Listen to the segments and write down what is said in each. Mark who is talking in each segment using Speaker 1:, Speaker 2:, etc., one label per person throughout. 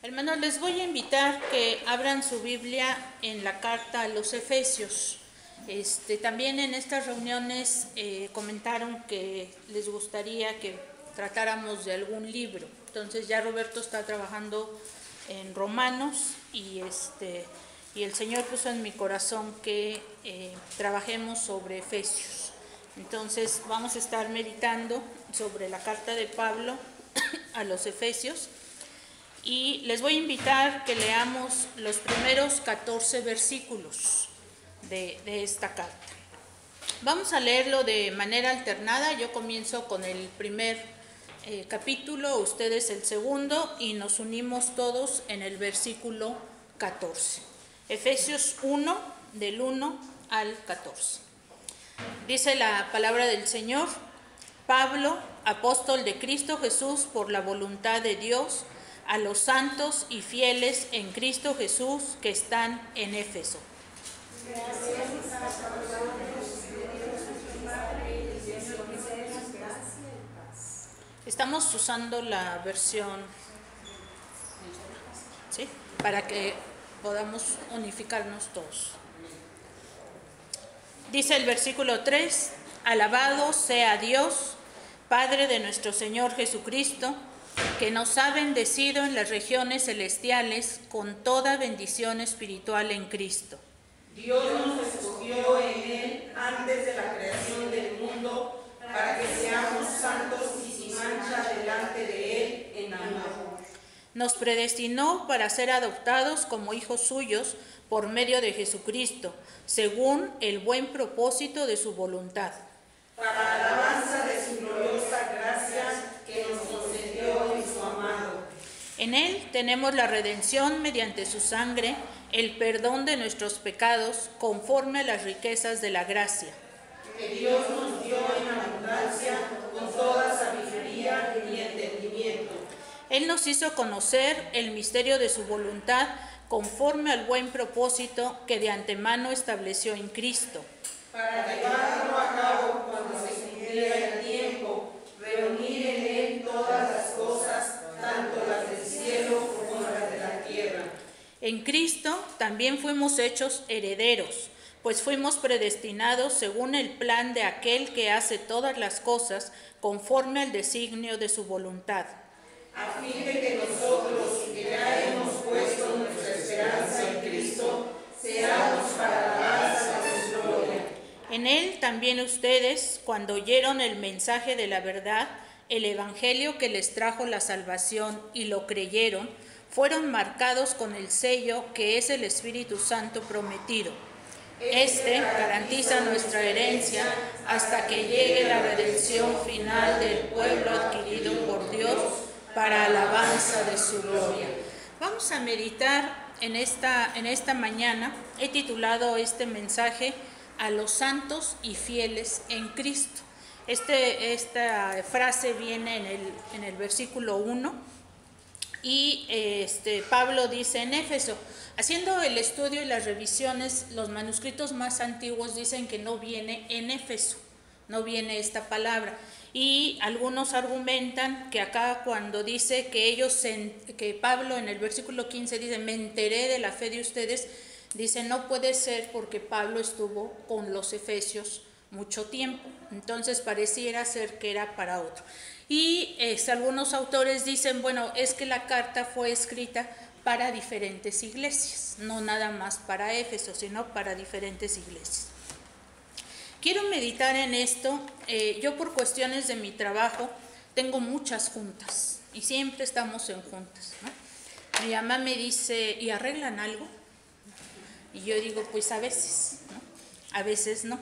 Speaker 1: Hermanos, les voy a invitar que abran su Biblia en la carta a los Efesios. También en estas reuniones comentaron que les gustaría que tratáramos de algún libro. Entonces ya Roberto está trabajando en Romanos y el Señor puso en mi corazón que trabajemos sobre Efesios. Entonces vamos a estar meditando sobre la carta de Pablo a los Efesios. Y les voy a invitar que leamos los primeros 14 versículos de esta carta. Vamos a leerlo de manera alternada. Yo comienzo con el primer capítulo, ustedes el segundo, y nos unimos todos en el versículo 14. Efesios 1, del 1 al 14. Dice la palabra del Señor: Pablo, apóstol de Cristo Jesús por la voluntad de Dios, a los santos y fieles en Cristo Jesús que están en Éfeso. Estamos usando la versión, ¿sí?, para que podamos unificarnos todos. Dice el versículo 3: Alabado sea Dios, Padre de nuestro Señor Jesucristo, que nos ha bendecido en las regiones celestiales con toda bendición espiritual en Cristo.
Speaker 2: Dios nos escogió en Él antes de la creación del mundo para que seamos santos y sin mancha delante de Él en amor.
Speaker 1: Nos predestinó para ser adoptados como hijos suyos por medio de Jesucristo, según el buen propósito de su voluntad,
Speaker 2: para alabanza de su gloriosa gracia que nos concedió en su amado.
Speaker 1: En Él tenemos la redención mediante su sangre, el perdón de nuestros pecados, conforme a las riquezas de la gracia
Speaker 2: que Dios nos dio en abundancia con toda sabiduría y entendimiento.
Speaker 1: Él nos hizo conocer el misterio de su voluntad, conforme al buen propósito que de antemano estableció en Cristo,
Speaker 2: para llevarlo a cabo cuando se cumpliera el tiempo, reunir en Él todas las cosas, tanto las del cielo como las de la tierra.
Speaker 1: En Cristo también fuimos hechos herederos, pues fuimos predestinados según el plan de aquel que hace todas las cosas conforme al designio de su voluntad,
Speaker 2: a fin de que nosotros, que ya hemos puesto nuestra esperanza en Cristo, seamos para alabanza de su gloria.
Speaker 1: En Él también ustedes, cuando oyeron el mensaje de la verdad, el evangelio que les trajo la salvación y lo creyeron, fueron marcados con el sello que es el Espíritu Santo prometido. Este garantiza nuestra herencia hasta que llegue la redención final del pueblo adquirido por Dios para alabanza de su gloria. Vamos a meditar en esta mañana. He titulado este mensaje a los santos y fieles en Cristo. Esta frase viene en el versículo 1 y Pablo dice en Éfeso, haciendo el estudio y las revisiones, los manuscritos más antiguos dicen que no viene en Éfeso, no viene esta palabra. Y algunos argumentan que acá cuando dice que Pablo en el versículo 15 dice, me enteré de la fe de ustedes, dice, no puede ser porque Pablo estuvo con los efesios mucho tiempo. Entonces pareciera ser que era para otro. Y algunos autores dicen, bueno, es que la carta fue escrita para diferentes iglesias, no nada más para Éfeso, sino para diferentes iglesias. Quiero meditar en esto. Yo por cuestiones de mi trabajo tengo muchas juntas y siempre estamos en juntas, ¿no? Mi mamá me dice, ¿y arreglan algo? Y yo digo, pues a veces, ¿no? A veces no.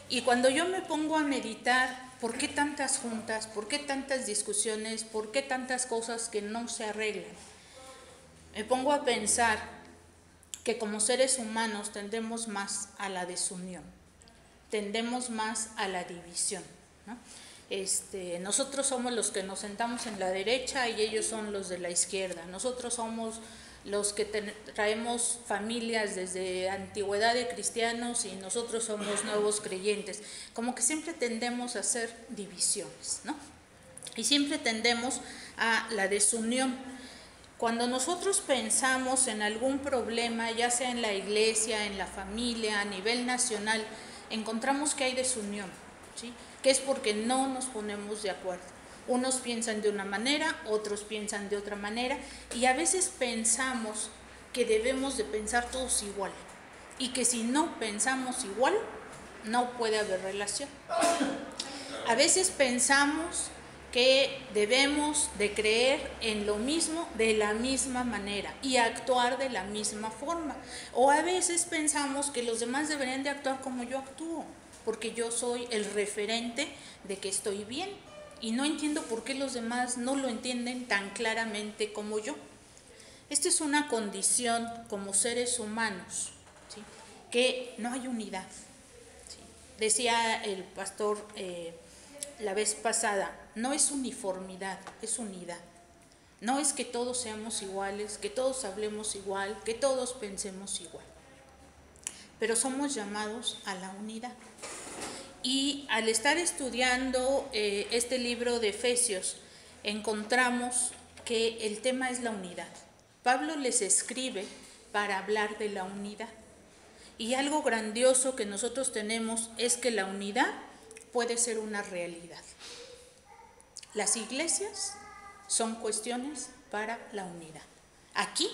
Speaker 1: Y cuando yo me pongo a meditar, ¿por qué tantas juntas? ¿Por qué tantas discusiones? ¿Por qué tantas cosas que no se arreglan? Me pongo a pensar que como seres humanos tendemos más a la desunión, tendemos más a la división, ¿no? Nosotros somos los que nos sentamos en la derecha y ellos son los de la izquierda. Nosotros somos los que traemos familias desde antigüedad de cristianos y nosotros somos nuevos creyentes. Como que siempre tendemos a hacer divisiones, ¿no? Y siempre tendemos a la desunión. Cuando nosotros pensamos en algún problema, ya sea en la iglesia, en la familia, a nivel nacional, encontramos que hay desunión, ¿sí? Que es porque no nos ponemos de acuerdo. Unos piensan de una manera, otros piensan de otra manera, y a veces pensamos que debemos de pensar todos igual, y que si no pensamos igual, no puede haber relación. A veces pensamos que debemos de creer en lo mismo de la misma manera y actuar de la misma forma. O a veces pensamos que los demás deberían de actuar como yo actúo, porque yo soy el referente de que estoy bien. Y no entiendo por qué los demás no lo entienden tan claramente como yo. Esta es una condición como seres humanos, ¿sí? Que no hay unidad. ¿Sí? Decía el pastor la vez pasada, no es uniformidad, es unidad. No es que todos seamos iguales, que todos hablemos igual, que todos pensemos igual. Pero somos llamados a la unidad. Y al estar estudiando este libro de Efesios, encontramos que el tema es la unidad. Pablo les escribe para hablar de la unidad. Y algo grandioso que nosotros tenemos es que la unidad puede ser una realidad. Las iglesias son cuestiones para la unidad. Aquí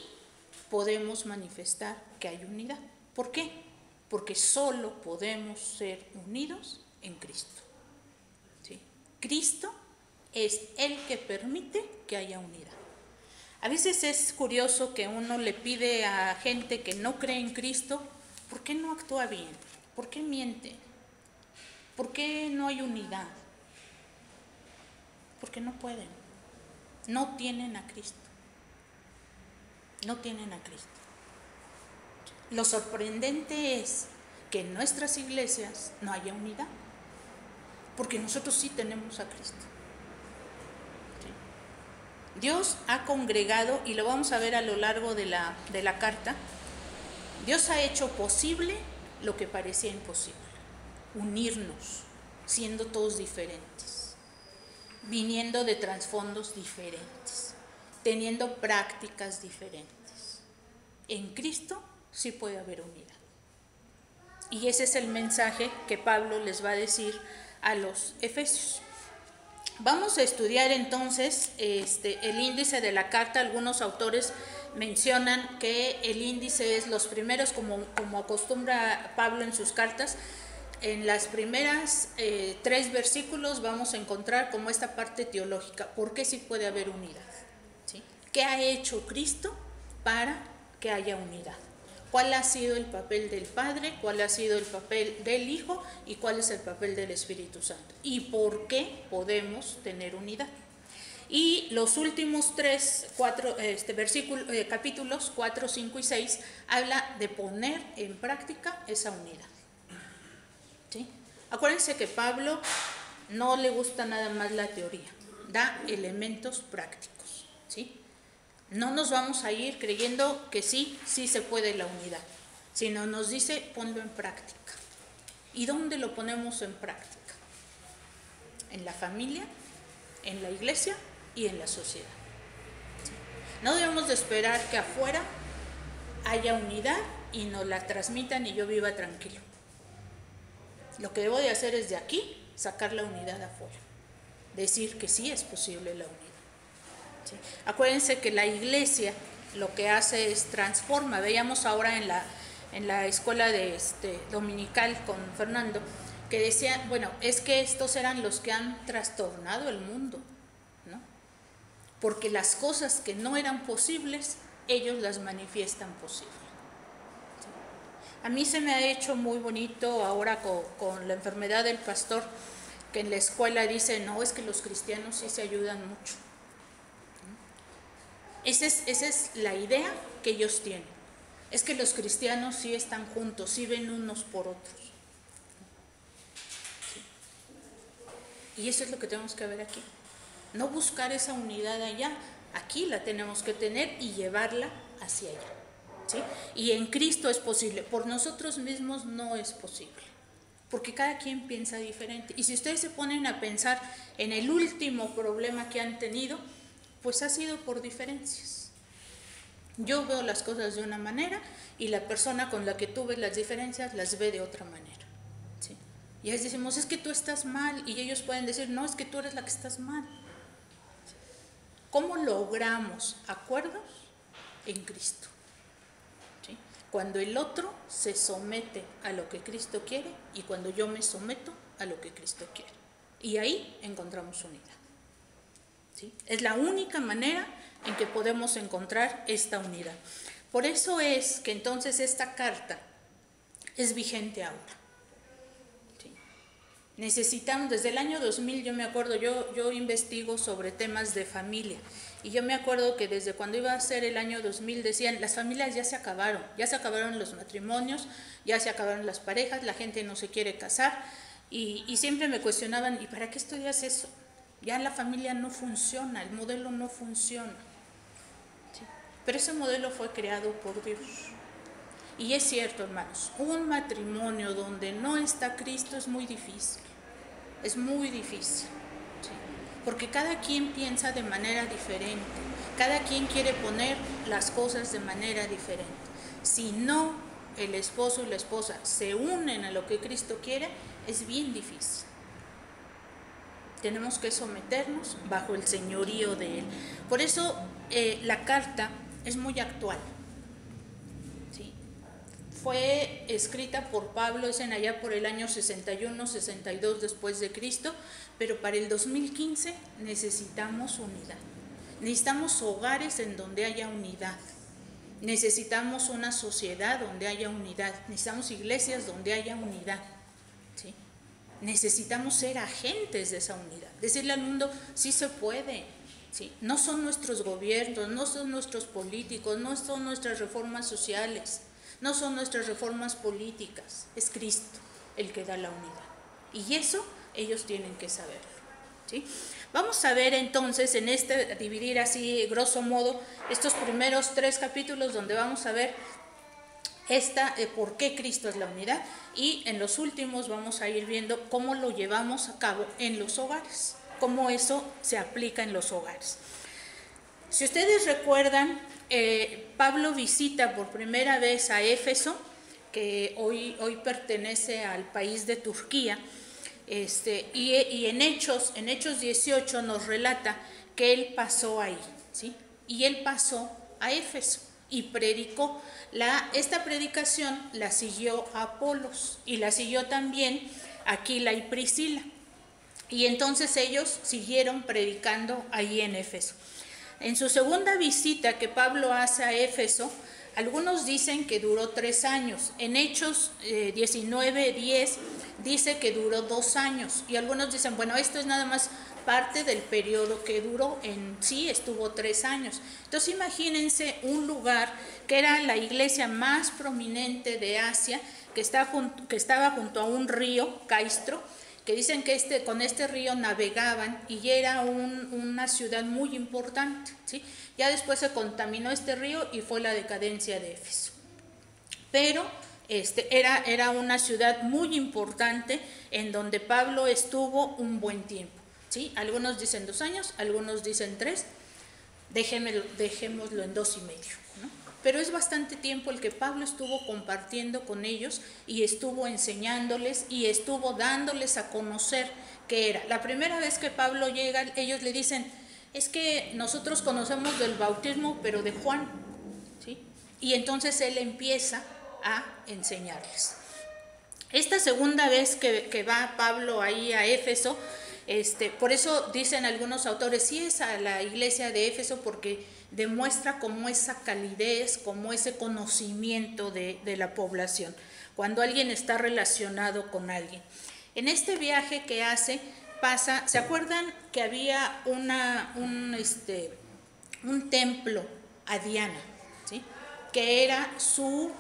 Speaker 1: podemos manifestar que hay unidad. ¿Por qué? Porque solo podemos ser unidos en Cristo. ¿Sí? Cristo es el que permite que haya unidad. A veces es curioso que uno le pide a gente que no cree en Cristo, ¿por qué no actúa bien? ¿Por qué miente? ¿Por qué no hay unidad? Porque no pueden. No tienen a Cristo. No tienen a Cristo. Lo sorprendente es que en nuestras iglesias no haya unidad, porque nosotros sí tenemos a Cristo. ¿Sí? Dios ha congregado, y lo vamos a ver a lo largo de la carta, Dios ha hecho posible lo que parecía imposible, unirnos, siendo todos diferentes, viniendo de trasfondos diferentes, teniendo prácticas diferentes. En Cristo sí puede haber unidad. Y ese es el mensaje que Pablo les va a decir a los efesios. Vamos a estudiar entonces el índice de la carta. Algunos autores mencionan que el índice es los primeros, como acostumbra Pablo en sus cartas. En las primeras 3 versículos vamos a encontrar como esta parte teológica. ¿Por qué sí puede haber unidad? ¿Sí? ¿Qué ha hecho Cristo para que haya unidad? ¿Cuál ha sido el papel del Padre? ¿Cuál ha sido el papel del Hijo? ¿Y cuál es el papel del Espíritu Santo? ¿Y por qué podemos tener unidad? Y los últimos 4 capítulos 4, 5 y 6 habla de poner en práctica esa unidad. ¿Sí? Acuérdense que Pablo no le gusta nada más la teoría, da elementos prácticos. ¿Sí? No nos vamos a ir creyendo que sí se puede la unidad, sino nos dice ponlo en práctica. ¿Y dónde lo ponemos en práctica? En la familia, en la iglesia y en la sociedad. No debemos de esperar que afuera haya unidad y nos la transmitan y yo viva tranquilo. Lo que debo de hacer es de aquí sacar la unidad afuera, decir que sí es posible la unidad. ¿Sí? Acuérdense que la iglesia lo que hace es transforma. Veíamos ahora en la escuela de dominical con Fernando, que decía, bueno, es que estos eran los que han trastornado el mundo, ¿no? Porque las cosas que no eran posibles, ellos las manifiestan posibles. ¿Sí? A mí se me ha hecho muy bonito ahora con la enfermedad del pastor, que en la escuela dice, no, es que los cristianos sí se ayudan mucho. Esa es la idea que ellos tienen. Es que los cristianos sí están juntos, sí ven unos por otros. ¿Sí? Y eso es lo que tenemos que ver aquí. No buscar esa unidad allá, aquí la tenemos que tener y llevarla hacia allá. ¿Sí? Y en Cristo es posible, por nosotros mismos no es posible, porque cada quien piensa diferente. Y si ustedes se ponen a pensar en el último problema que han tenido, pues ha sido por diferencias. Yo veo las cosas de una manera y la persona con la que tú ves las diferencias las ve de otra manera. ¿Sí? Y ahí decimos, es que tú estás mal, y ellos pueden decir, no, es que tú eres la que estás mal. ¿Cómo logramos acuerdos? En Cristo. ¿Sí? Cuando el otro se somete a lo que Cristo quiere y cuando yo me someto a lo que Cristo quiere. Y ahí encontramos unidad. ¿Sí? Es la única manera en que podemos encontrar esta unidad. Por eso es que entonces esta carta es vigente ahora. ¿Sí? Necesitamos, desde el año 2000, yo me acuerdo, yo investigo sobre temas de familia, y yo me acuerdo que desde cuando iba a ser el año 2000 decían, las familias ya se acabaron los matrimonios, ya se acabaron las parejas, la gente no se quiere casar, y siempre me cuestionaban, ¿y para qué estudias eso? Ya la familia no funciona, el modelo no funciona. ¿Sí? Pero ese modelo fue creado por Dios. Y es cierto, hermanos, un matrimonio donde no está Cristo es muy difícil. Es muy difícil. ¿Sí? Porque cada quien piensa de manera diferente. Cada quien quiere poner las cosas de manera diferente. Si no el esposo y la esposa se unen a lo que Cristo quiere, es bien difícil. Tenemos que someternos bajo el señorío de Él. Por eso la carta es muy actual. ¿Sí? Fue escrita por Pablo, es en allá por el año 61, 62 después de Cristo, pero para el 2015 necesitamos unidad. Necesitamos hogares en donde haya unidad. Necesitamos una sociedad donde haya unidad. Necesitamos iglesias donde haya unidad. ¿Sí? Necesitamos ser agentes de esa unidad, decirle al mundo, sí se puede, ¿sí? No son nuestros gobiernos, no son nuestros políticos, no son nuestras reformas sociales, no son nuestras reformas políticas, es Cristo el que da la unidad. Y eso ellos tienen que saberlo. ¿Sí? Vamos a ver entonces, dividir así grosso modo estos primeros 3 capítulos donde vamos a ver por qué Cristo es la unidad, y en los últimos vamos a ir viendo cómo lo llevamos a cabo en los hogares, cómo eso se aplica en los hogares. Si ustedes recuerdan, Pablo visita por primera vez a Éfeso, que hoy pertenece al país de Turquía, y en Hechos 18 nos relata que él pasó ahí, ¿sí? Y él pasó a Éfeso y predicó. Esta predicación la siguió Apolos y la siguió también Aquila y Priscila. Y entonces ellos siguieron predicando ahí en Éfeso. En su segunda visita que Pablo hace a Éfeso, algunos dicen que duró 3 años. En Hechos 19:10 dice que duró 2 años. Y algunos dicen, bueno, esto es nada más parte del periodo que duró, en sí estuvo 3 años. Entonces imagínense un lugar que era la iglesia más prominente de Asia, que estaba junto a un río, Caistro, que dicen que con este río navegaban y era una ciudad muy importante, ¿sí? Ya después se contaminó este río y fue la decadencia de Éfeso. Pero era una ciudad muy importante en donde Pablo estuvo un buen tiempo. ¿Sí? Algunos dicen 2 años, algunos dicen 3, dejémoslo en 2 y medio, ¿no? Pero es bastante tiempo el que Pablo estuvo compartiendo con ellos y estuvo enseñándoles y estuvo dándoles a conocer qué era. La primera vez que Pablo llega, ellos le dicen, es que nosotros conocemos del bautismo, pero de Juan, ¿sí? Y entonces él empieza a enseñarles. Esta segunda vez que va Pablo ahí a Éfeso, por eso dicen algunos autores, sí es a la iglesia de Éfeso, porque demuestra como esa calidez, como ese conocimiento de la población, cuando alguien está relacionado con alguien. En este viaje que hace, ¿se acuerdan que había un templo a Diana, ¿sí? Que era su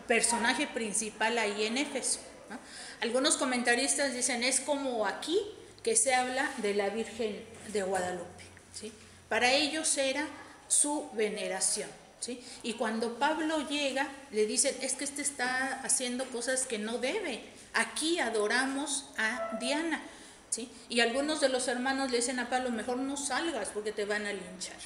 Speaker 1: personaje principal ahí en Éfeso, ¿no? Algunos comentaristas dicen, es como aquí que se habla de la Virgen de Guadalupe, ¿sí? Para ellos era su veneración, ¿sí? Y cuando Pablo llega, le dicen, es que está haciendo cosas que no debe. Aquí adoramos a Diana, ¿sí? Y algunos de los hermanos le dicen a Pablo, mejor no salgas porque te van a linchar.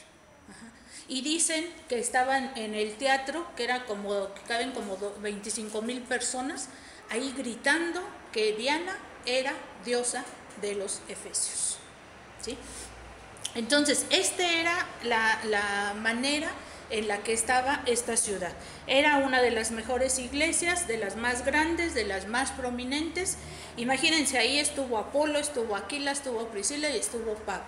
Speaker 1: Ajá. Y dicen que estaban en el teatro, que caben como 25,000 personas, ahí gritando que Diana era diosa de los efesios, ¿sí? Entonces, esta era la manera en la que estaba esta ciudad. Era una de las mejores iglesias, de las más grandes, de las más prominentes. Imagínense, ahí estuvo Apolo, estuvo Aquila, estuvo Priscila y estuvo Pablo,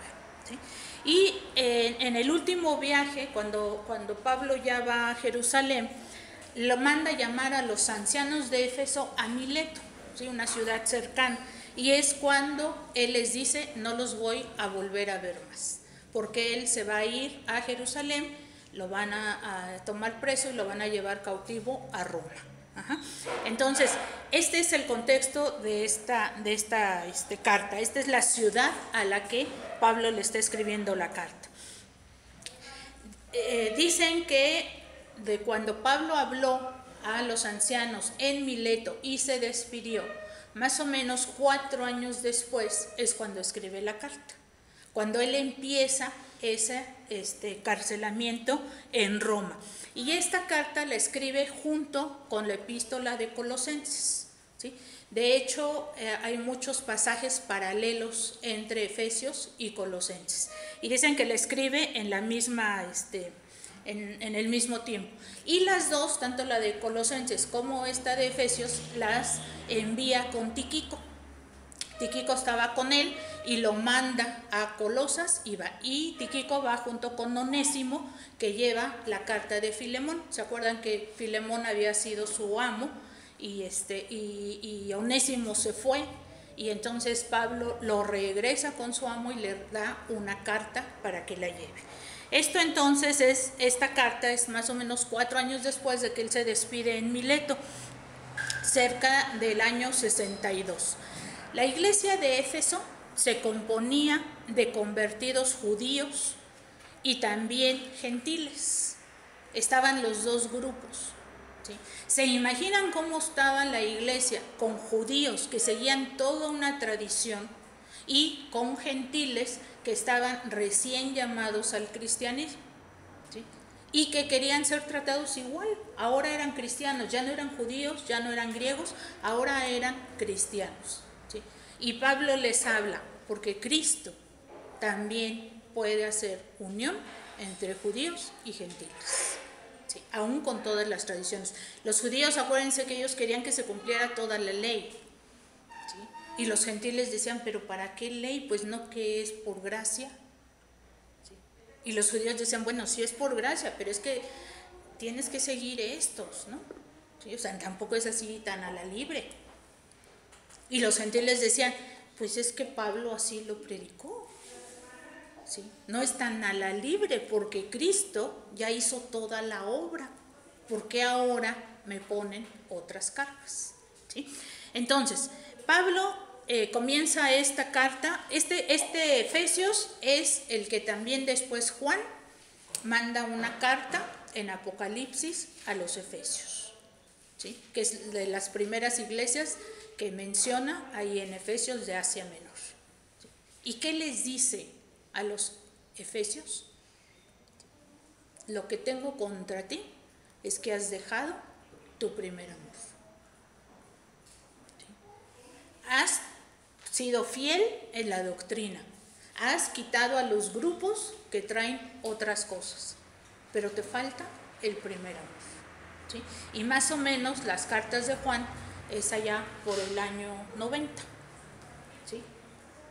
Speaker 1: ¿sí? Y en el último viaje, cuando Pablo ya va a Jerusalén, lo manda llamar a los ancianos de Éfeso a Mileto, ¿sí? Una ciudad cercana. Y es cuando él les dice, no los voy a volver a ver más, porque él se va a ir a Jerusalén, lo van a tomar preso y lo van a llevar cautivo a Roma. Ajá. Entonces, este es el contexto de esta carta. Esta es la ciudad a la que Pablo le está escribiendo la carta. Dicen que de cuando Pablo habló a los ancianos en Mileto y se despidió, más o menos 4 años después es cuando escribe la carta, cuando él empieza ese carcelamiento en Roma. Y esta carta la escribe junto con la epístola de Colosenses, ¿sí? De hecho, hay muchos pasajes paralelos entre Efesios y Colosenses. Y dicen que la escribe en la misma, en el mismo tiempo. Y las dos, tanto la de Colosenses como esta de Efesios, las envía con Tíquico. Tíquico estaba con él y lo manda a Colosas y Tíquico va junto con Onésimo, que lleva la carta de Filemón. ¿Se acuerdan que Filemón había sido su amo y Onésimo se fue? Y entonces Pablo lo regresa con su amo y le da una carta para que la lleve. Esto entonces esta carta es más o menos 4 años después de que él se despide en Mileto, cerca del año 62. La iglesia de Éfeso se componía de convertidos judíos y también gentiles. Estaban los dos grupos, ¿sí? ¿Se imaginan cómo estaba la iglesia con judíos que seguían toda una tradición y con gentiles que estaban recién llamados al cristianismo, ¿sí? Y que querían ser tratados igual? Ahora eran cristianos, ya no eran judíos, ya no eran griegos, ahora eran cristianos, ¿sí? Y Pablo les habla, porque Cristo también puede hacer unión entre judíos y gentiles, ¿sí? Aún con todas las tradiciones. Los judíos, acuérdense que ellos querían que se cumpliera toda la ley, ¿sí? Y los gentiles decían, pero ¿para qué ley? Pues no, que es por gracia, ¿sí? Y los judíos decían, bueno, sí es por gracia, pero es que tienes que seguir estos, ¿no? ¿Sí? O sea, tampoco es así tan a la libre. Y los gentiles decían, pues es que Pablo así lo predicó, ¿sí? No es tan a la libre porque Cristo ya hizo toda la obra. ¿Por qué ahora me ponen otras cargas? ¿Sí? Entonces, Pablo comienza esta carta. Este Efesios es el que también después Juan manda una carta en Apocalipsis a los Efesios, ¿sí? Que es de las primeras iglesias que menciona ahí en Efesios de Asia Menor. ¿Y qué les dice a los Efesios? Lo que tengo contra ti es que has dejado tu primer amor. ¿Sí? Has sido fiel en la doctrina, has quitado a los grupos que traen otras cosas, pero te falta el primer amor, ¿sí? Y más o menos las cartas de Juan es allá por el año 90, ¿sí?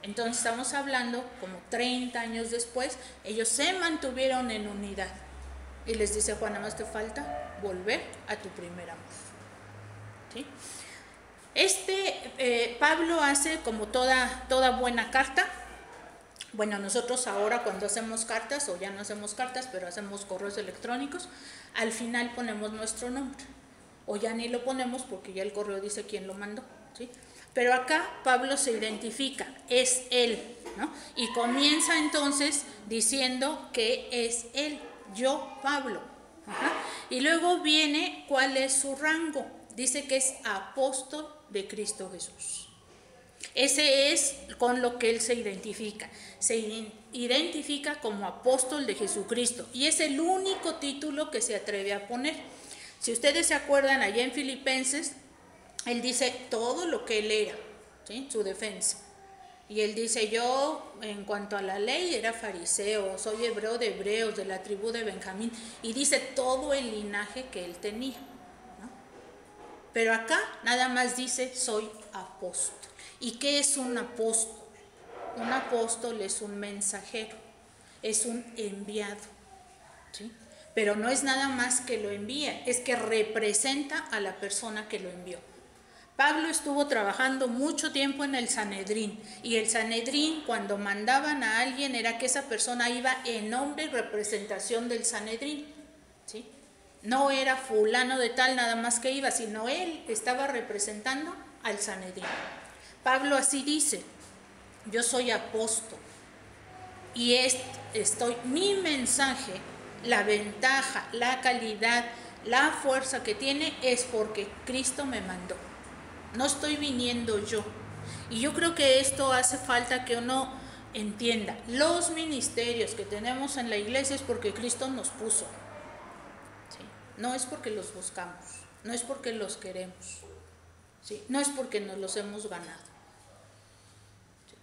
Speaker 1: Entonces estamos hablando como 30 años después, ellos se mantuvieron en unidad. Y les dice Juan, nada más te falta volver a tu primer amor, ¿sí? Pablo hace como toda buena carta. Bueno, nosotros ahora cuando hacemos cartas, o ya no hacemos cartas, pero hacemos correos electrónicos, al final ponemos nuestro nombre. O ya ni lo ponemos porque ya el correo dice quién lo mandó, ¿sí? Pero acá Pablo se identifica, es él, ¿no? Y comienza entonces diciendo que es él, yo Pablo. Ajá. Y luego viene cuál es su rango. Dice que es apóstol de Cristo Jesús. Ese es con lo que él se identifica. Se identifica como apóstol de Jesucristo y es el único título que se atreve a poner. Si ustedes se acuerdan, allá en Filipenses, él dice todo lo que él era, ¿sí? Su defensa. Y él dice, yo en cuanto a la ley era fariseo, soy hebreo de hebreos, de la tribu de Benjamín, y dice todo el linaje que él tenía, ¿no? Pero acá nada más dice, soy apóstol. ¿Y qué es un apóstol? Un apóstol es un mensajero, es un enviado, ¿sí? Pero no es nada más que lo envía, es que representa a la persona que lo envió. Pablo estuvo trabajando mucho tiempo en el Sanedrín, y el Sanedrín, cuando mandaban a alguien, era que esa persona iba en nombre y representación del Sanedrín, ¿sí? No era fulano de tal nada más que iba, sino él estaba representando al Sanedrín. Pablo así dice, yo soy apóstol, y mi mensaje, la ventaja, la calidad, la fuerza que tiene es porque Cristo me mandó. No estoy viniendo yo. Y yo creo que esto hace falta que uno entienda. Los ministerios que tenemos en la iglesia es porque Cristo nos puso, ¿sí? No es porque los buscamos, no es porque los queremos, ¿sí? No es porque nos los hemos ganado, ¿sí?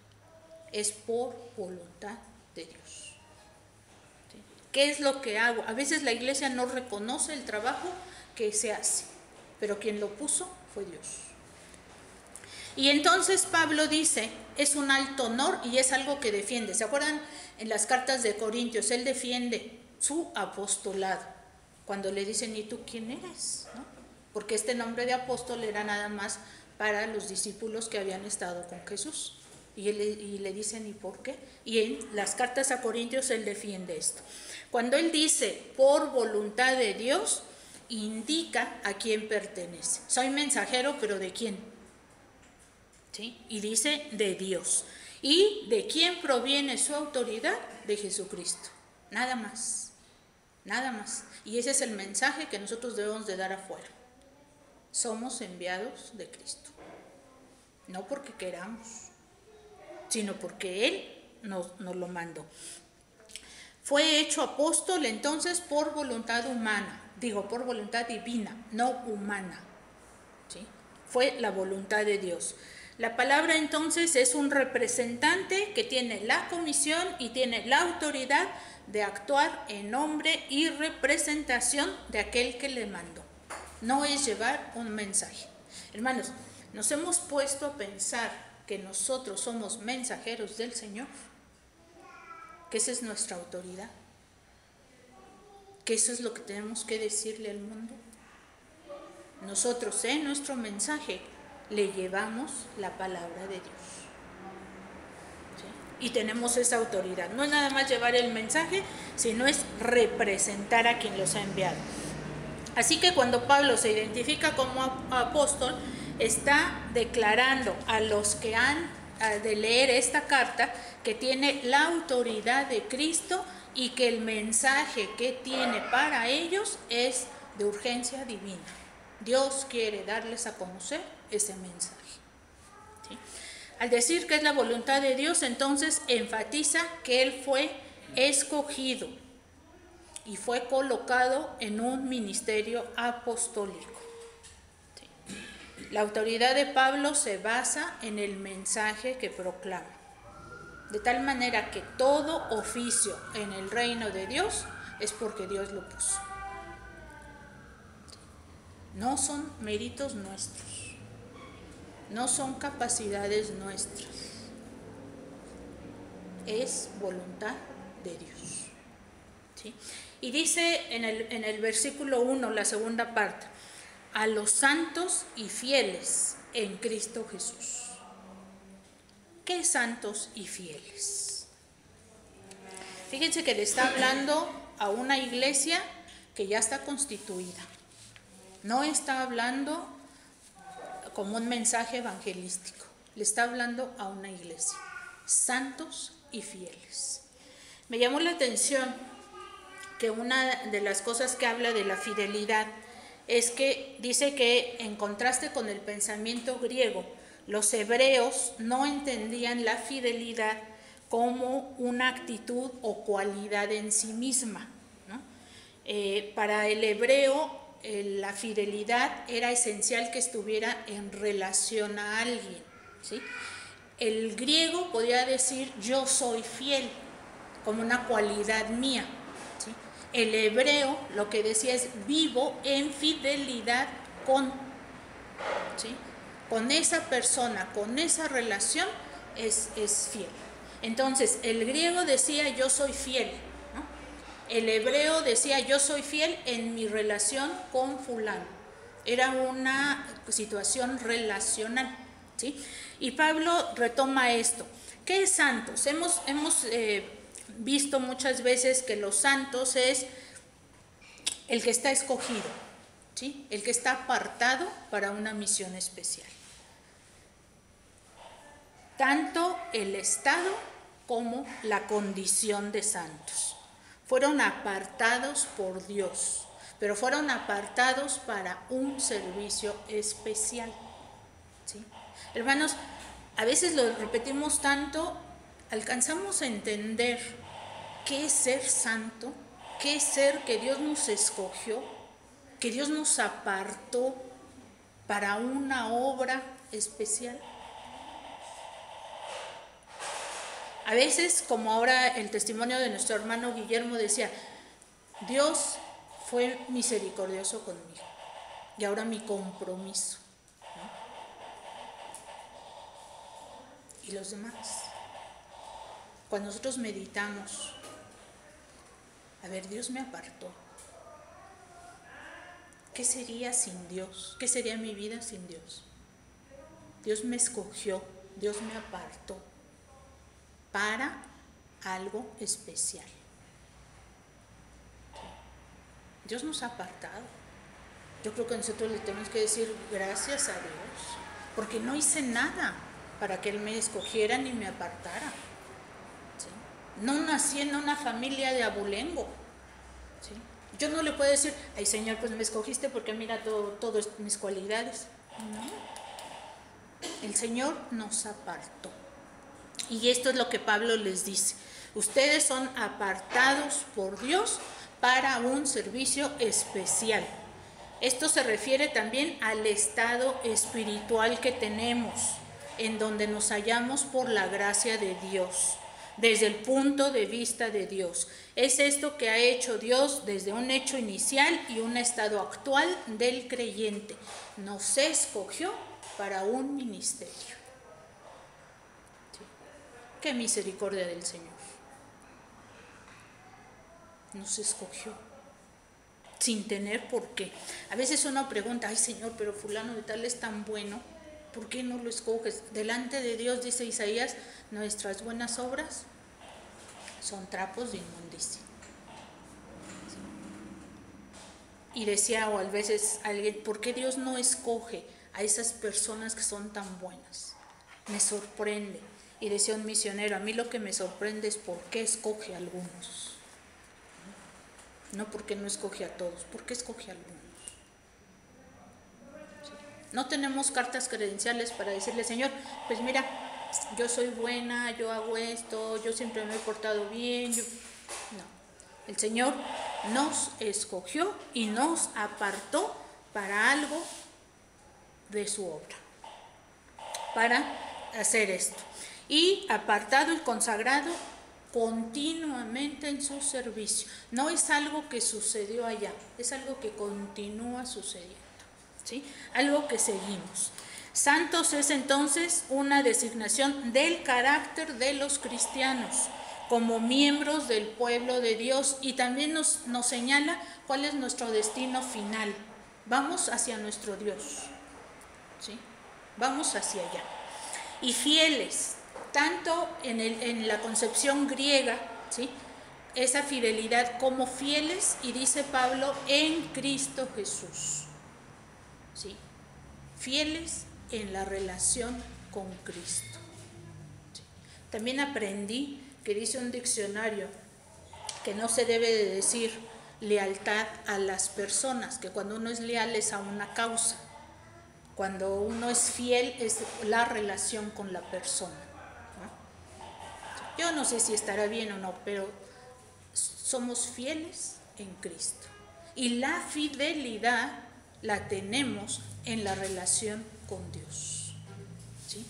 Speaker 1: Es por voluntad de Dios, ¿sí? ¿Qué es lo que hago? A veces la iglesia no reconoce el trabajo que se hace, pero quien lo puso fue Dios. Y entonces Pablo dice, es un alto honor y es algo que defiende. ¿Se acuerdan? En las cartas de Corintios, él defiende su apostolado. Cuando le dicen, ¿y tú quién eres? ¿No? Porque este nombre de apóstol era nada más para los discípulos que habían estado con Jesús. Y le dicen, ¿y por qué? Y en las cartas a Corintios él defiende esto. Cuando él dice, por voluntad de Dios, indica a quién pertenece. Soy mensajero, pero ¿de quién? ¿Sí? Y dice de Dios. ¿Y de quién proviene su autoridad? De Jesucristo. Nada más. Nada más. Y ese es el mensaje que nosotros debemos de dar afuera. Somos enviados de Cristo. No porque queramos, sino porque Él nos lo mandó. Fue hecho apóstol entonces por voluntad humana. Digo, por voluntad divina, no humana. ¿Sí? Fue la voluntad de Dios. La palabra entonces es un representante que tiene la comisión y tiene la autoridad de actuar en nombre y representación de aquel que le mandó. No es llevar un mensaje. Hermanos, nos hemos puesto a pensar que nosotros somos mensajeros del Señor, que esa es nuestra autoridad, que eso es lo que tenemos que decirle al mundo. Nosotros en nuestro mensaje le llevamos la palabra de Dios, ¿sí? Y tenemos esa autoridad. No es nada más llevar el mensaje, sino es representar a quien los ha enviado. Así que cuando Pablo se identifica como apóstol, está declarando a los que han de leer esta carta que tiene la autoridad de Cristo y que el mensaje que tiene para ellos es de urgencia divina. Dios quiere darles a conocer ese mensaje, ¿sí? Al decir que es la voluntad de Dios, entonces enfatiza que Él fue escogido y fue colocado en un ministerio apostólico, ¿sí? La autoridad de Pablo se basa en el mensaje que proclama, de tal manera que todo oficio en el reino de Dios es porque Dios lo puso. No son méritos nuestros, no son capacidades nuestras, es voluntad de Dios, ¿sí? Y dice en el versículo 1, la segunda parte, a los santos y fieles en Cristo Jesús. ¿Qué santos y fieles? Fíjense que le está hablando a una iglesia que ya está constituida. No está hablando como un mensaje evangelístico, le está hablando a una iglesia, santos y fieles. Me llamó la atención que una de las cosas que habla de la fidelidad es que dice que en contraste con el pensamiento griego, Los hebreos no entendían la fidelidad como una actitud o cualidad en sí misma, ¿no? Para el hebreo, la fidelidad era esencial que estuviera en relación a alguien, ¿sí? El griego podía decir yo soy fiel como una cualidad mía, ¿sí? El hebreo lo que decía es vivo en fidelidad con, ¿sí? Con esa persona, con esa relación es fiel. Entonces el griego decía yo soy fiel, ¿no? El hebreo decía yo soy fiel en mi relación con fulano. Era una situación relacional, ¿sí? Y Pablo retoma esto. ¿Qué es santos? Hemos visto muchas veces que los santos es el que está escogido, ¿sí? El que está apartado para una misión especial. Tanto el estado como la condición de santos. Fueron apartados por Dios, pero fueron apartados para un servicio especial, ¿sí? Hermanos, a veces lo repetimos tanto, alcanzamos a entender qué es ser santo, qué es ser que Dios nos escogió, que Dios nos apartó para una obra especial. A veces, como ahora el testimonio de nuestro hermano Guillermo decía, Dios fue misericordioso conmigo y ahora mi compromiso, ¿no? Y los demás. Cuando nosotros meditamos, a ver, Dios me apartó. ¿Qué sería sin Dios? ¿Qué sería mi vida sin Dios? Dios me escogió, Dios me apartó para algo especial. Dios nos ha apartado. Yo creo que nosotros le tenemos que decir gracias a Dios, porque no hice nada para que Él me escogiera ni me apartara, ¿sí? No nací en una familia de abolengo, ¿sí? Yo no le puedo decir, ay Señor, pues me escogiste porque mira todas mis cualidades. No. El Señor nos apartó. Y esto es lo que Pablo les dice. Ustedes son apartados por Dios para un servicio especial. Esto se refiere también al estado espiritual que tenemos, en donde nos hallamos por la gracia de Dios, desde el punto de vista de Dios. Es esto que ha hecho Dios desde un hecho inicial y un estado actual del creyente. Nos escogió para un ministerio. Qué misericordia del Señor. Nos escogió sin tener por qué. A veces uno pregunta, ay Señor, pero fulano de tal es tan bueno, ¿por qué no lo escoges? Delante de Dios, dice Isaías, nuestras buenas obras son trapos de inmundicia. Y decía, o a veces alguien, ¿por qué Dios no escoge a esas personas que son tan buenas? Me sorprende. Y decía un misionero, a mí lo que me sorprende es por qué escoge a algunos. No porque no escoge a todos, ¿por qué escoge a algunos? ¿Sí? No tenemos cartas credenciales para decirle, Señor, pues mira, yo soy buena, yo hago esto, yo siempre me he portado bien. No, el Señor nos escogió y nos apartó para algo de su obra, para hacer esto. Y apartado y consagrado continuamente en su servicio. No es algo que sucedió allá, es algo que continúa sucediendo, ¿sí? Algo que seguimos. Santos es entonces una designación del carácter de los cristianos como miembros del pueblo de Dios, y también nos señala cuál es nuestro destino final. Vamos hacia nuestro Dios, ¿sí? Vamos hacia allá. Y fieles, tanto en la concepción griega, ¿sí? Esa fidelidad como fieles, y dice Pablo, en Cristo Jesús, ¿sí? Fieles en la relación con Cristo, ¿sí? También aprendí que dice un diccionario que no se debe de decir lealtad a las personas, que cuando uno es leal es a una causa. Cuando uno es fiel es la relación con la persona, ¿no? Yo no sé si estará bien o no, pero somos fieles en Cristo. Y la fidelidad la tenemos en la relación con Dios, ¿sí?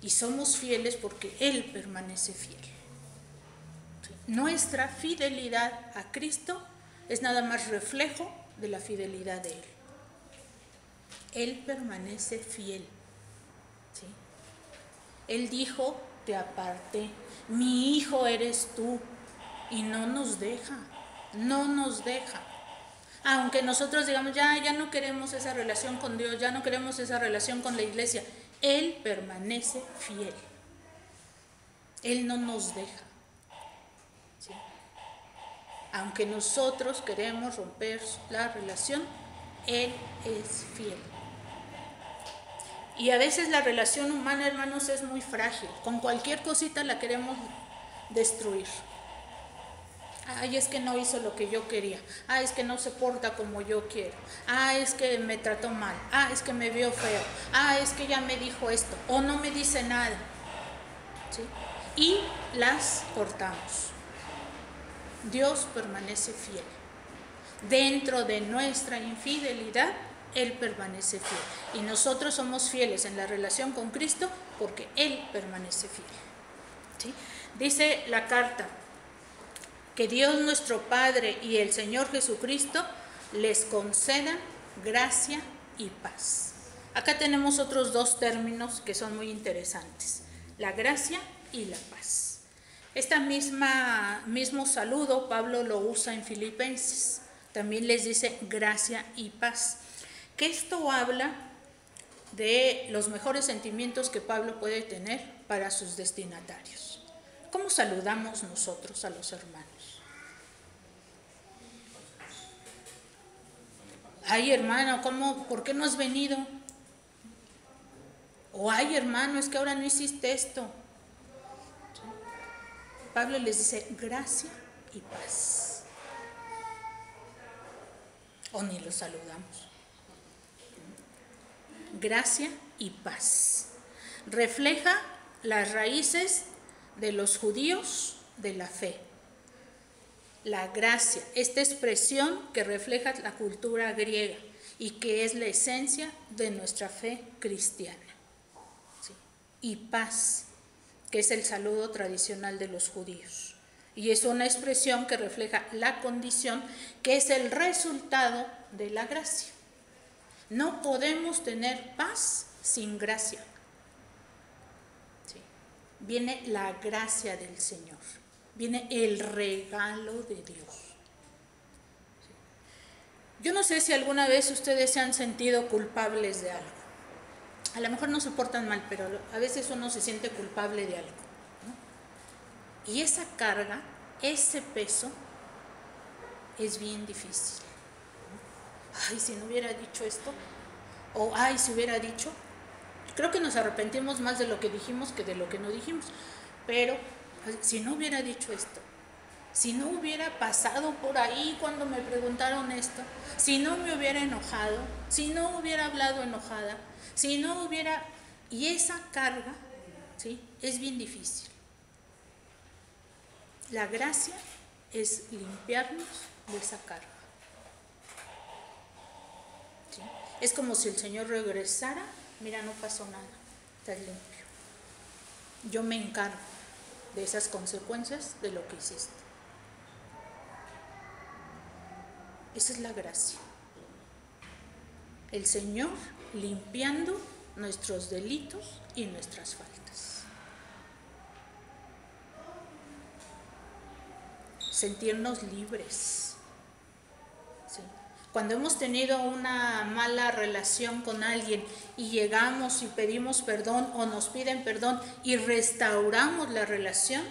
Speaker 1: Y somos fieles porque Él permanece fiel. ¿Sí? Nuestra fidelidad a Cristo es nada más reflejo de la fidelidad de Él. Él permanece fiel, ¿sí? Él dijo, te aparté, mi hijo eres tú, y no nos deja. Aunque nosotros digamos, ya no queremos esa relación con Dios, ya no queremos esa relación con la iglesia, Él permanece fiel. Él no nos deja, ¿sí? Aunque nosotros queremos romper la relación, Él es fiel. Y a veces la relación humana, hermanos, es muy frágil. Con cualquier cosita la queremos destruir. Ay, es que no hizo lo que yo quería. Ay, es que no se porta como yo quiero. Ay, es que me trató mal. Ay, es que me vio feo. Ay, es que ya me dijo esto. O no me dice nada, ¿sí? Y las cortamos. Dios permanece fiel. Dentro de nuestra infidelidad, Él permanece fiel. Y nosotros somos fieles en la relación con Cristo porque Él permanece fiel, ¿sí? Dice la carta que Dios nuestro Padre y el Señor Jesucristo les concedan gracia y paz. Acá tenemos otros dos términos que son muy interesantes: la gracia y la paz. Este mismo saludo Pablo lo usa en Filipenses. También les dice gracia y paz. Que esto habla de los mejores sentimientos que Pablo puede tener para sus destinatarios. ¿Cómo saludamos nosotros a los hermanos? Ay, hermano, ¿por qué no has venido? O ay, hermano, es que ahora no hiciste esto. ¿Sí? Pablo les dice gracia y paz. O ni los saludamos. Gracia y paz. Refleja las raíces de los judíos de la fe. La gracia, esta expresión que refleja la cultura griega y que es la esencia de nuestra fe cristiana. ¿Sí? Y paz, que es el saludo tradicional de los judíos. Y es una expresión que refleja la condición que es el resultado de la gracia. No podemos tener paz sin gracia. ¿Sí? Viene la gracia del Señor. Viene el regalo de Dios. ¿Sí? Yo no sé si alguna vez ustedes se han sentido culpables de algo. A lo mejor no se portan mal, pero a veces uno se siente culpable de algo, ¿no? Y esa carga, ese peso, es bien difícil. Ay, si no hubiera dicho esto, o ay, si hubiera dicho. Creo que nos arrepentimos más de lo que dijimos que de lo que no dijimos, pero si no hubiera dicho esto, si no hubiera pasado por ahí cuando me preguntaron esto, si no me hubiera enojado, si no hubiera hablado enojada, si no hubiera... Y esa carga, ¿sí?, es bien difícil. La gracia es limpiarnos de esa carga. ¿Sí? Es como si el Señor regresara, mira, no pasó nada, estás limpio. Yo me encargo de esas consecuencias de lo que hiciste. Esa es la gracia. El Señor limpiando nuestros delitos y nuestras faltas. Sentirnos libres. ¿Sí? Cuando hemos tenido una mala relación con alguien y llegamos y pedimos perdón o nos piden perdón y restauramos la relación,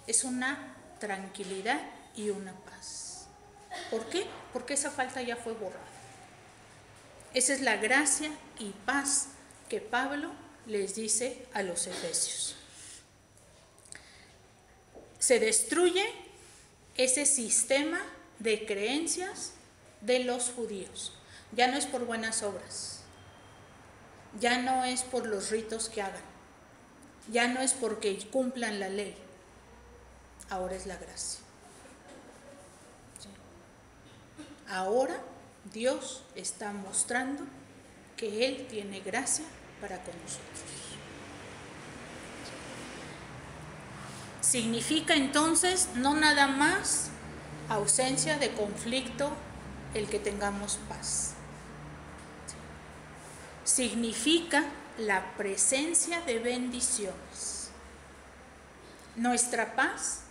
Speaker 1: es una tranquilidad y una paz. ¿Por qué? Porque esa falta ya fue borrada. Esa es la gracia y paz que Pablo les dice a los efesios. Se destruye ese sistema de creencias de los judíos. Ya no es por buenas obras. ya no es por los ritos que hagan, ya no es porque cumplan la ley, ahora es la gracia. ¿Sí? Ahora Dios está mostrando que Él tiene gracia para con nosotros. Significa entonces no nada más ausencia de conflicto el que tengamos paz. Significa la presencia de bendiciones. Nuestra paz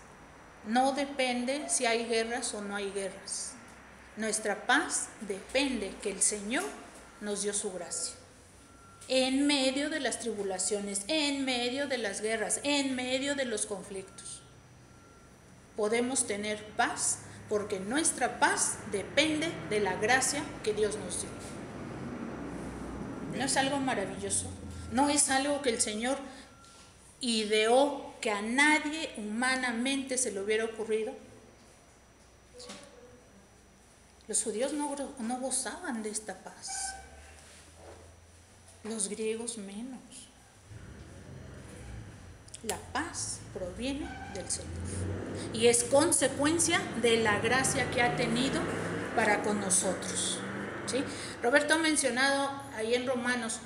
Speaker 1: no depende si hay guerras o no hay guerras. Nuestra paz depende que el Señor nos dio su gracia. En medio de las tribulaciones, en medio de las guerras, en medio de los conflictos, podemos tener paz porque nuestra paz depende de la gracia que Dios nos dio. ¿No es algo maravilloso? ¿No es algo que el Señor ideó que a nadie humanamente se le hubiera ocurrido? Sí. Los judíos no gozaban de esta paz. Los griegos menos. La paz proviene del Señor y es consecuencia de la gracia que ha tenido para con nosotros. ¿Sí? Roberto ha mencionado ahí en Romanos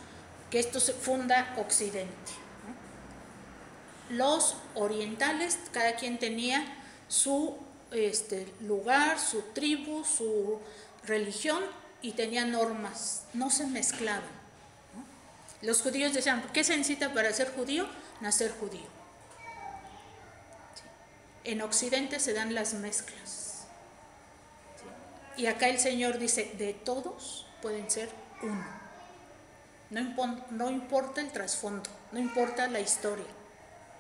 Speaker 1: que esto se funda Occidente, ¿no? Los orientales, cada quien tenía su lugar, su tribu, su religión y tenía normas, no se mezclaban. Los judíos decían, ¿qué se necesita para ser judío? Nacer judío. ¿Sí? En Occidente se dan las mezclas. ¿Sí? Y acá el Señor dice, de todos pueden ser uno. No importa el trasfondo, no importa la historia,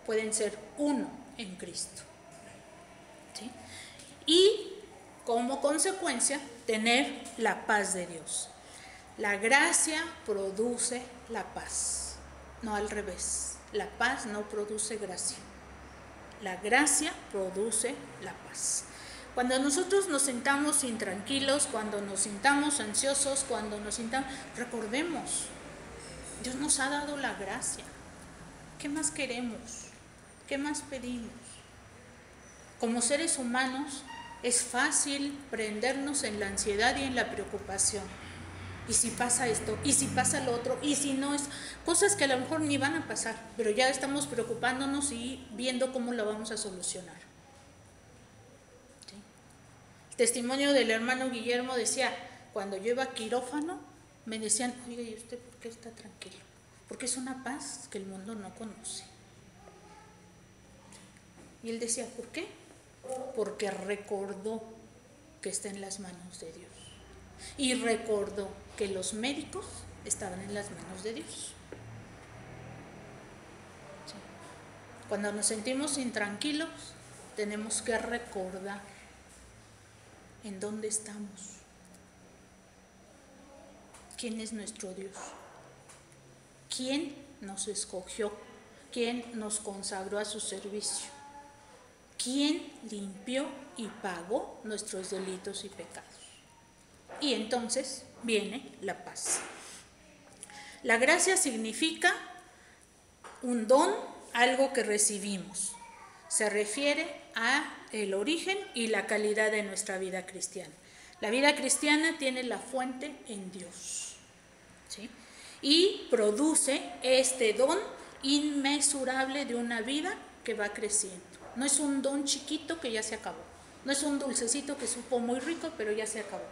Speaker 1: pueden ser uno en Cristo. ¿Sí? Y como consecuencia, tener la paz de Dios. La gracia produce la paz, no al revés. La paz no produce gracia. La gracia produce la paz. Cuando nosotros nos sintamos intranquilos, cuando nos sintamos ansiosos, recordemos, Dios nos ha dado la gracia. ¿Qué más queremos? ¿Qué más pedimos? Como seres humanos es fácil prendernos en la ansiedad y en la preocupación. ¿Y si pasa esto? ¿Y si pasa lo otro? ¿Y si no es? Cosas que a lo mejor ni van a pasar, pero ya estamos preocupándonos y viendo cómo la vamos a solucionar. ¿Sí? El testimonio del hermano Guillermo decía, cuando yo iba a quirófano, me decían, oiga, ¿y usted por qué está tranquilo? Porque es una paz que el mundo no conoce. Y él decía, ¿por qué? Porque recordó que está en las manos de Dios. Y recordó que los médicos estaban en las manos de Dios. Sí. Cuando nos sentimos intranquilos, tenemos que recordar en dónde estamos. ¿Quién es nuestro Dios? ¿Quién nos escogió? ¿Quién nos consagró a su servicio? ¿Quién limpió y pagó nuestros delitos y pecados? Y entonces viene la paz. La gracia significa un don, algo que recibimos. Se refiere a el origen y la calidad de nuestra vida cristiana. La vida cristiana tiene la fuente en Dios, ¿sí? Y produce este don inmesurable de una vida que va creciendo. No es un don chiquito que ya se acabó. No es un dulcecito que supo muy rico, pero ya se acabó.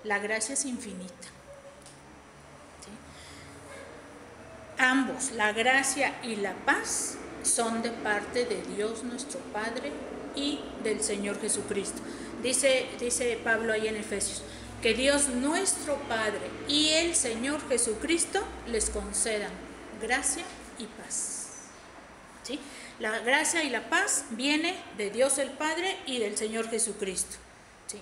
Speaker 1: La gracia es infinita. ¿Sí? Ambos, la gracia y la paz, son de parte de Dios nuestro Padre y del Señor Jesucristo. Dice Pablo ahí en Efesios, que Dios nuestro Padre y el Señor Jesucristo les concedan gracia y paz. ¿Sí? La gracia y la paz viene de Dios el Padre y del Señor Jesucristo. ¿Sí?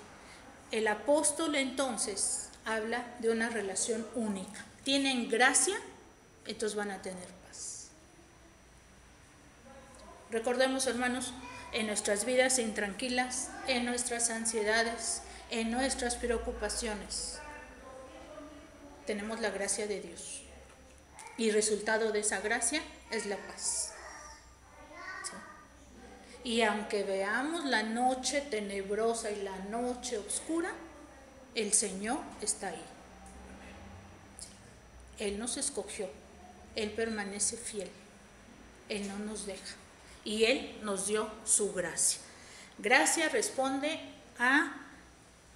Speaker 1: El apóstol entonces habla de una relación única. Tienen gracia, entonces van a tener paz. Recordemos, hermanos, en nuestras vidas intranquilas, en nuestras ansiedades, en nuestras preocupaciones, tenemos la gracia de Dios. Y resultado de esa gracia es la paz. ¿Sí? Y aunque veamos la noche tenebrosa y la noche oscura, el Señor está ahí. ¿Sí? Él nos escogió, Él permanece fiel, Él no nos deja y Él nos dio su gracia. Gracia responde a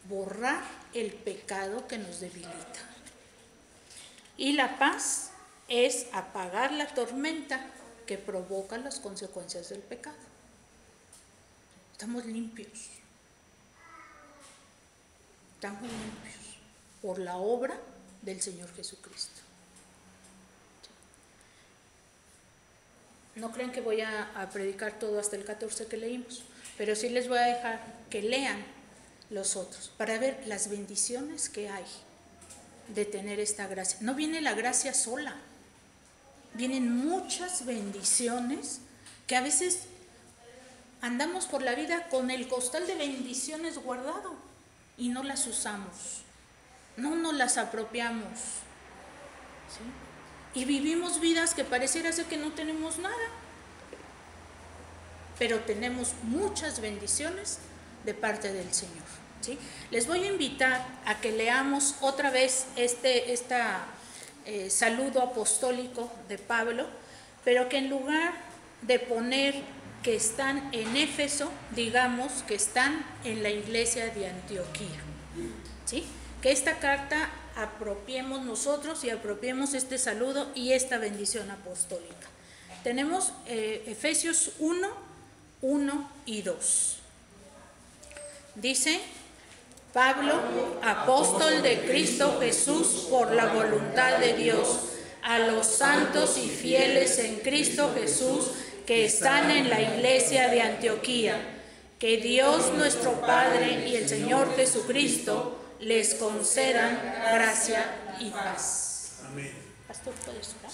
Speaker 1: borrar el pecado que nos debilita. Y la paz es apagar la tormenta que provoca las consecuencias del pecado. Estamos limpios. Estamos limpios por la obra del Señor Jesucristo. No crean que voy a predicar todo hasta el 14 que leímos, pero sí les voy a dejar que lean los otros para ver las bendiciones que hay de tener esta gracia. No viene la gracia sola, vienen muchas bendiciones que a veces andamos por la vida con el costal de bendiciones guardado y no las usamos, no nos las apropiamos, ¿sí? Y vivimos vidas que pareciera ser que no tenemos nada, pero tenemos muchas bendiciones de parte del Señor, ¿sí? Les voy a invitar a que leamos otra vez este saludo apostólico de Pablo, pero que en lugar de poner que están en Éfeso, digamos que están en la iglesia de Antioquía, ¿sí? Que esta carta apropiemos nosotros y apropiemos este saludo y esta bendición apostólica. Tenemos Efesios 1, 1 y 2. Dice: Pablo, apóstol de Cristo Jesús por la voluntad de Dios, a los santos y fieles en Cristo Jesús que están en la iglesia de Antioquía, que Dios nuestro Padre y el Señor Jesucristo les concedan gracia y paz.
Speaker 3: Amén.
Speaker 1: Pastor, ¿puedes orar?